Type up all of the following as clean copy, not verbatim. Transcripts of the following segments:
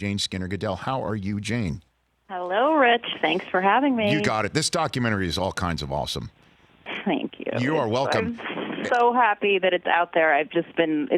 Jane Skinner Goodell. How are you, Jane? Hello, Rich. Thanks for having me. You got it. This documentary is all kinds of awesome. Thank you. You are welcome. I'm so happy that it's out there. We've been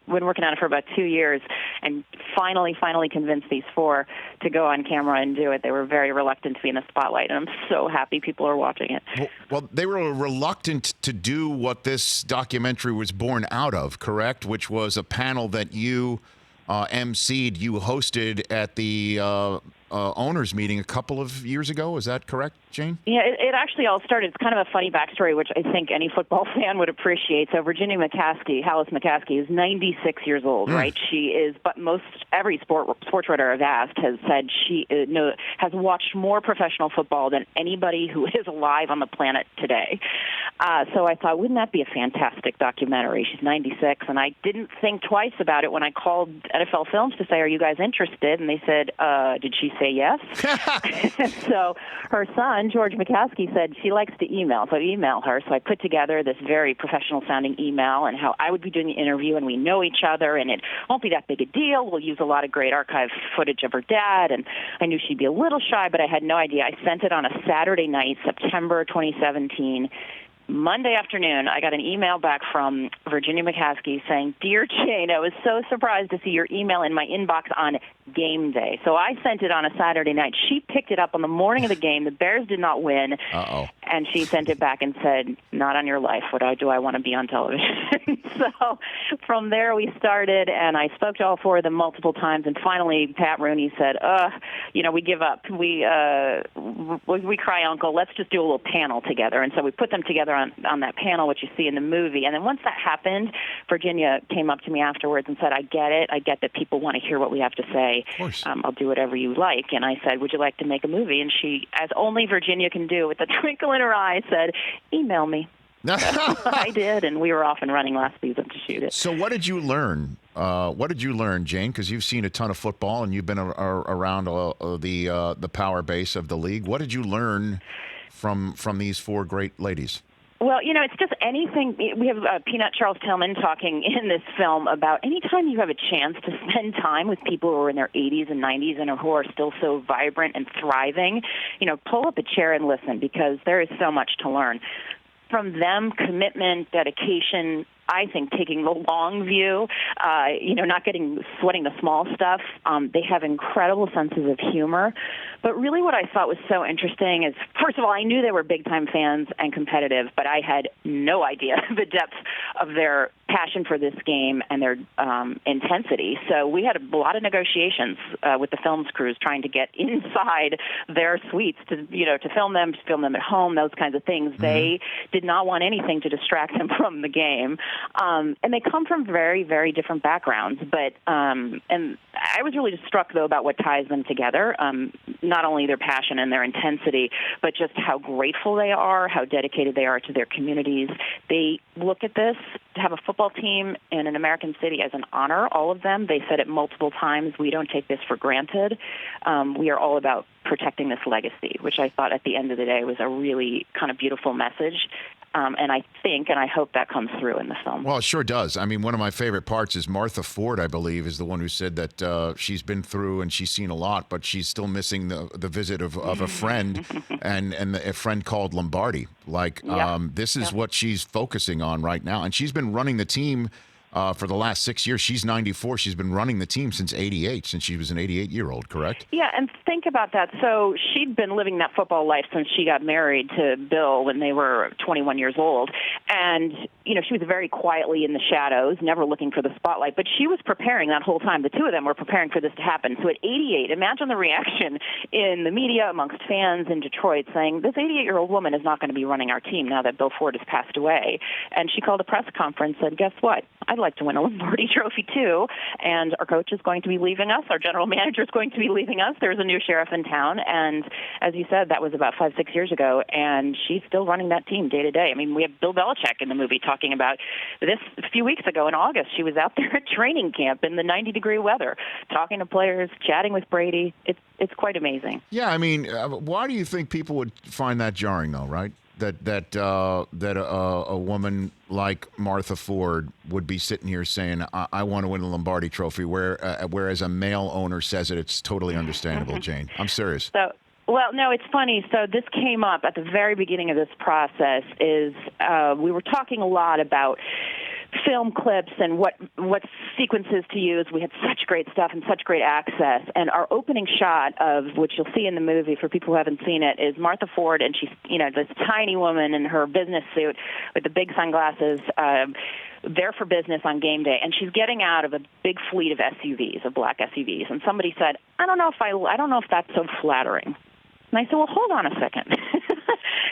working on it for about 2 years, and finally convinced these four to go on camera and do it. They were very reluctant to be in the spotlight, and I'm so happy people are watching it. Well, they were reluctant to do what this documentary was born out of, correct? Which was a panel that you emceed, you hosted at the owners meeting a couple of years ago. Is that correct, Jane? Yeah, it actually all started. It's kind of a funny backstory, which I think any football fan would appreciate. So Virginia Hallis McCaskey, is 96 years old, right? She is, but every sports writer I've asked has said she has watched more professional football than anybody who is alive on the planet today. So I thought, wouldn't that be a fantastic documentary? She's 96, and I didn't think twice about it when I called NFL Films to say, are you guys interested? And they said, did she say yes? So her son, George McCaskey, said she likes to email, so I email her. So I put together this very professional-sounding email and how I would be doing the interview, and we know each other, and it won't be that big a deal. We'll use a lot of great archive footage of her dad, and I knew she'd be a little shy, but I had no idea. I sent it on a Saturday night, September 2017. Monday afternoon, I got an email back from Virginia McCaskey saying, "Dear Jane, I was so surprised to see your email in my inbox on game day." So I sent it on a Saturday night. She picked it up on the morning of the game. The Bears did not win. Uh-oh. And she sent it back and said, "Not on your life. Do I want to be on television?" So from there we started, and I spoke to all four of them multiple times. And finally, Pat Rooney said, we give up. We cry uncle. Let's just do a little panel together. And so we put them together on that panel, which you see in the movie. And then once that happened, Virginia came up to me afterwards and said, I get it. I get that people want to hear what we have to say. Of course. I'll do whatever you like. And I said, would you like to make a movie? And she, as only Virginia can do, with a twinkle in her eye, said, email me. So I did, and we were off and running last season to shoot it. So what did you learn? Jane? Because you've seen a ton of football, and you've been around the power base of the league. What did you learn from these four great ladies? Well, it's just anything. We have Peanut Charles Tillman talking in this film about anytime you have a chance to spend time with people who are in their 80s and 90s and who are still so vibrant and thriving, pull up a chair and listen, because there is so much to learn from them. Commitment, dedication, I think taking the long view, not sweating the small stuff. They have incredible senses of humor. But really what I thought was so interesting is, first of all, I knew they were big-time fans and competitive, but I had no idea the depth of their passion for this game and their intensity. So we had a lot of negotiations with the films crews trying to get inside their suites to film them at home, those kinds of things. Mm-hmm. They did not want anything to distract them from the game. And they come from very, very different backgrounds. But and I was really just struck, though, about what ties them together, not only their passion and their intensity, but just how grateful they are, how dedicated they are to their communities. They look at this, to have a football team in an American city, as an honor, all of them. They said it multiple times, we don't take this for granted. We are all about protecting this legacy, which I thought at the end of the day was a really kind of beautiful message. And I think, and I hope that comes through in the film. Well, it sure does. I mean, one of my favorite parts is Martha Ford, I believe, is the one who said that she's been through and she's seen a lot, but she's still missing the visit of a friend and a friend called Lombardi. This is what she's focusing on right now. And she's been running the team for the last 6 years. She's 94. She's been running the team since 88, since she was an 88-year-old, correct? Yeah, and think about that. So she'd been living that football life since she got married to Bill when they were 21 years old. And, she was very quietly in the shadows, never looking for the spotlight. But she was preparing that whole time. The two of them were preparing for this to happen. So at 88, imagine the reaction in the media amongst fans in Detroit saying, this 88-year-old woman is not going to be running our team now that Bill Ford has passed away. And she called a press conference and said, guess what? I'd like to win a Lombardi Trophy, too. And our coach is going to be leaving us. Our general manager is going to be leaving us. There's a new sheriff in town. And as you said, that was about 5-6 years ago. And she's still running that team day to day. I mean, we have Bill Belichick in the movie talking about this a few weeks ago in August. She was out there at training camp in the 90-degree weather, talking to players, chatting with Brady. It's quite amazing. Yeah, I mean, why do you think people would find that jarring, though, right? that a woman like Martha Ford would be sitting here saying, I want to win a Lombardi Trophy, whereas a male owner says it. It's totally understandable, Jane. I'm serious. So, well, no, it's funny. So this came up at the very beginning of this process. We were talking a lot about film clips and what sequences to use. We had such great stuff and such great access. And our opening shot, of which you'll see in the movie for people who haven't seen it, is Martha Ford, and she's this tiny woman in her business suit with the big sunglasses. There for business on game day, and she's getting out of a big fleet of SUVs, of black SUVs. And somebody said, I don't know if that's so flattering. And I said, well, hold on a second.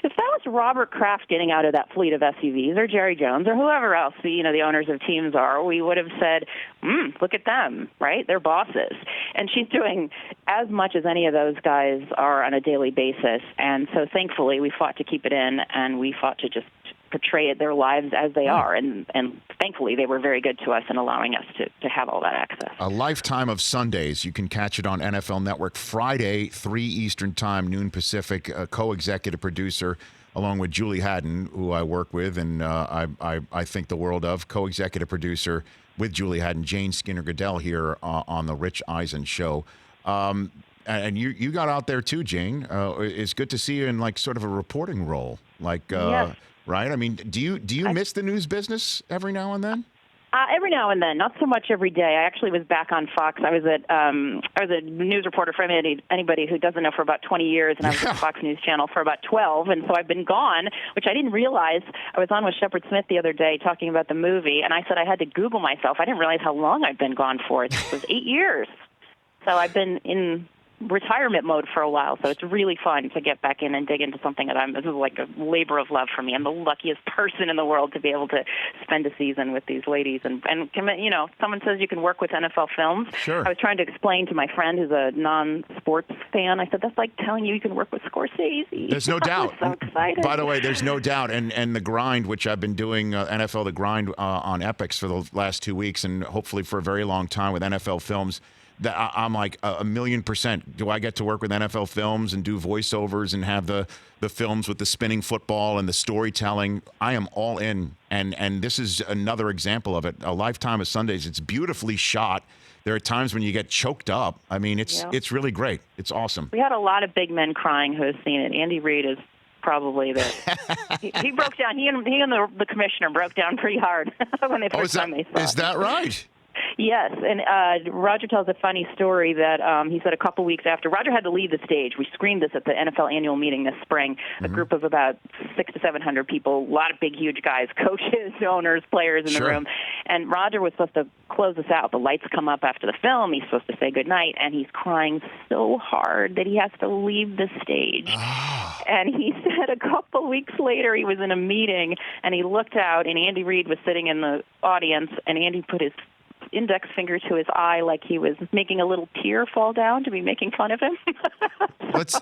If that was Robert Kraft getting out of that fleet of SUVs, or Jerry Jones, or whoever else the owners of teams are, we would have said, look at them, right? They're bosses. And she's doing as much as any of those guys are on a daily basis. And so thankfully we fought to keep it in, and we fought to just portray their lives as they are, and thankfully they were very good to us in allowing us to have all that access. A Lifetime of Sundays. You can catch it on NFL Network Friday, 3 Eastern Time, noon Pacific. Co-executive producer, along with Julie Haddon, who I work with and I think the world of. Co-executive producer with Julie Haddon, Jane Skinner Goodell here on the Rich Eisen Show. And you got out there too, Jane. It's good to see you in like sort of a reporting role, like. Yes. Right? I mean, do you miss the news business every now and then? Every now and then, not so much every day. I actually was back on Fox. I was a news reporter for anybody who doesn't know for about 20 years, and I was at the Fox News Channel for about 12, and so I've been gone, which I didn't realize. I was on with Shepard Smith the other day talking about the movie, and I said I had to Google myself. I didn't realize how long I'd been gone for. It was 8 years. So I've been in retirement mode for a while, so it's really fun to get back in and dig into something this is like a labor of love for me. I'm the luckiest person in the world to be able to spend a season with these ladies. And someone says you can work with NFL films. Sure. I was trying to explain to my friend who's a non-sports fan. I said, that's like telling you can work with Scorsese. There's no doubt. I'm so excited. By the way, there's no doubt. And The Grind, which I've been doing NFL The Grind on Epix for the last 2 weeks, and hopefully for a very long time with NFL films, that I'm like a million %. Do I get to work with NFL films and do voiceovers and have the films with the spinning football and the storytelling? I am all in, and this is another example of it. A Lifetime of Sundays. It's beautifully shot. There are times when you get choked up. I mean, it's really great. It's awesome. We had a lot of big men crying who have seen it. Andy Reid is probably he broke down. He and the commissioner broke down pretty hard when they first time they saw it. Is that right? Yes, and Roger tells a funny story that he said a couple weeks after Roger had to leave the stage. We screened this at the NFL annual meeting this spring. A group of about 600 to 700 people, a lot of big, huge guys, coaches, owners, players in the room. And Roger was supposed to close us out. The lights come up after the film. He's supposed to say goodnight, and he's crying so hard that he has to leave the stage. And he said a couple weeks later he was in a meeting, and he looked out, and Andy Reid was sitting in the audience, and Andy put his index finger to his eye like he was making a little tear fall down to be making fun of him. That's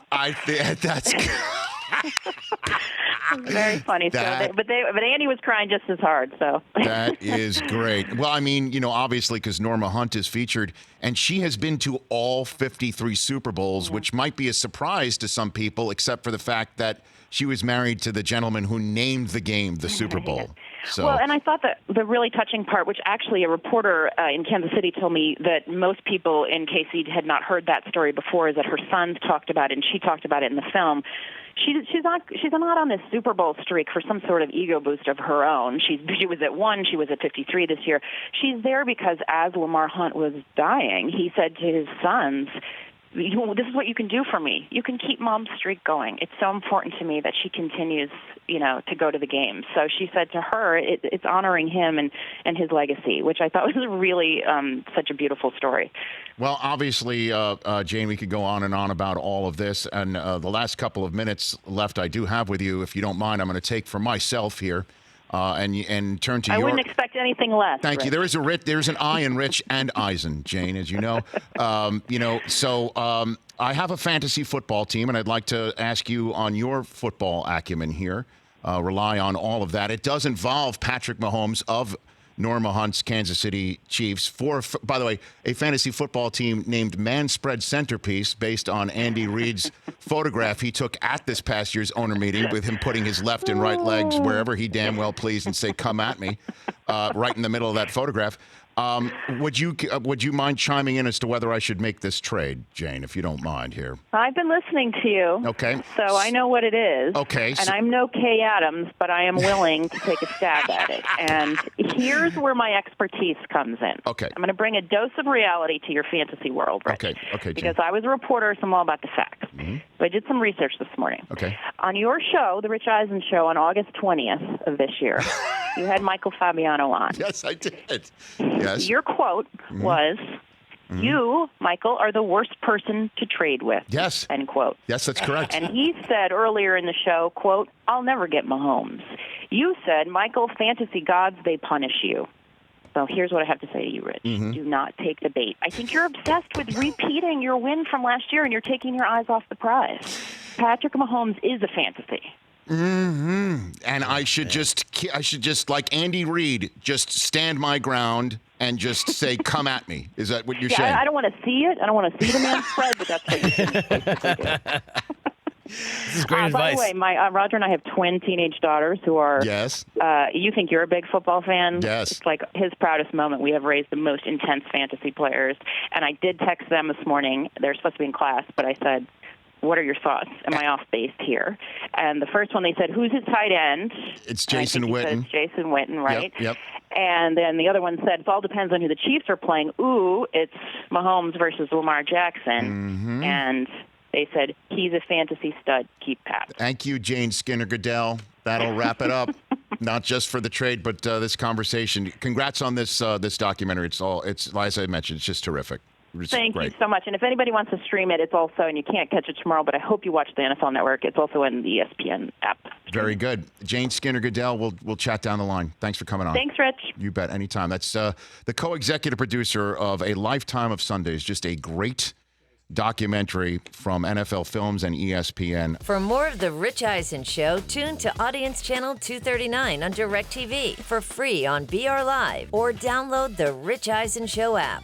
very funny. But Andy was crying just as hard. So that is great. Well, I mean, obviously because Norma Hunt is featured, and she has been to all 53 Super Bowls, which might be a surprise to some people, except for the fact that she was married to the gentleman who named the game the Super Bowl. So. Well, and I thought that the really touching part, which actually a reporter in Kansas City told me that most people in KC had not heard that story before, is that her sons talked about it, and she talked about it in the film. She's not on this Super Bowl streak for some sort of ego boost of her own. She was at 1, she was at 53 this year. She's there because as Lamar Hunt was dying, he said to his sons, this is what you can do for me. You can keep Mom's streak going. It's so important to me that she continues, to go to the games. So she said to her, it's honoring him and his legacy, which I thought was really such a beautiful story. Well, obviously, Jane, we could go on and on about all of this. And the last couple of minutes left I do have with you, if you don't mind, I'm going to take for myself here. And turn to I wouldn't expect anything less. Thank you. There's an I in Rich and Eisen, Jane, as you know. So I have a fantasy football team, and I'd like to ask you on your football acumen here. Rely on all of that. It does involve Patrick Mahomes of Norma Hunt's Kansas City Chiefs. By the way, a fantasy football team named Man Spread Centerpiece based on Andy Reid's photograph he took at this past year's owner meeting with him putting his left and right legs wherever he damn well pleased and say, "Come at me," right in the middle of that photograph. Would you mind chiming in as to whether I should make this trade, Jane, if you don't mind here? I've been listening to you. Okay. So I know what it is. Okay. And I'm no Kay Adams, but I am willing to take a stab at it. And here's where my expertise comes in. Okay. I'm going to bring a dose of reality to your fantasy world, Rich. Okay, Jane. Because I was a reporter, so I'm all about the facts. Mm-hmm. So I did some research this morning. Okay. On your show, The Rich Eisen Show, on August 20th of this year, you had Michael Fabiano on. Yes, I did. Yes. Your quote was, "You, Michael, are the worst person to trade with." Yes. End quote. Yes, that's correct. And he said earlier in the show, quote, "I'll never get Mahomes." You said, "Michael, fantasy gods, they punish you." So here's what I have to say to you, Rich. Do not take the bait. I think you're obsessed with repeating your win from last year, and you're taking your eyes off the prize. Patrick Mahomes is a fantasy. And I should just like Andy Reid, just stand my ground and just say, "Come at me." Is that what you're saying? I don't want to see it. I don't want to see the man spread, but that's what you should basically do. This is great advice. By the way, Roger and I have twin teenage daughters who are. Yes. You think you're a big football fan? Yes. It's like his proudest moment. We have raised the most intense fantasy players, and I did text them this morning. They're supposed to be in class, but I said, "What are your thoughts? Am I off base here?" And the first one, they said, "Who's his tight end?" It's Jason Witten. Jason Witten, right? Yep. And then the other one said, "It all depends on who the Chiefs are playing." Ooh, it's Mahomes versus Lamar Jackson. And they said, "He's a fantasy stud. Keep Pat." Thank you, Jane Skinner Goodell. That'll wrap it up. Not just for the trade, but this conversation. Congrats on this documentary. It's as I mentioned, it's just terrific. Thank you so much. And if anybody wants to stream it, it's also, and you can't catch it tomorrow, but I hope you watch the NFL Network. It's also in the ESPN app. Very good. Jane Skinner Goodell, we'll chat down the line. Thanks for coming on. Thanks, Rich. You bet. Anytime. That's the co-executive producer of A Lifetime of Sundays. Just a great documentary from NFL Films and ESPN. For more of The Rich Eisen Show, tune to Audience Channel 239 on DirecTV for free on BR Live or download the Rich Eisen Show app.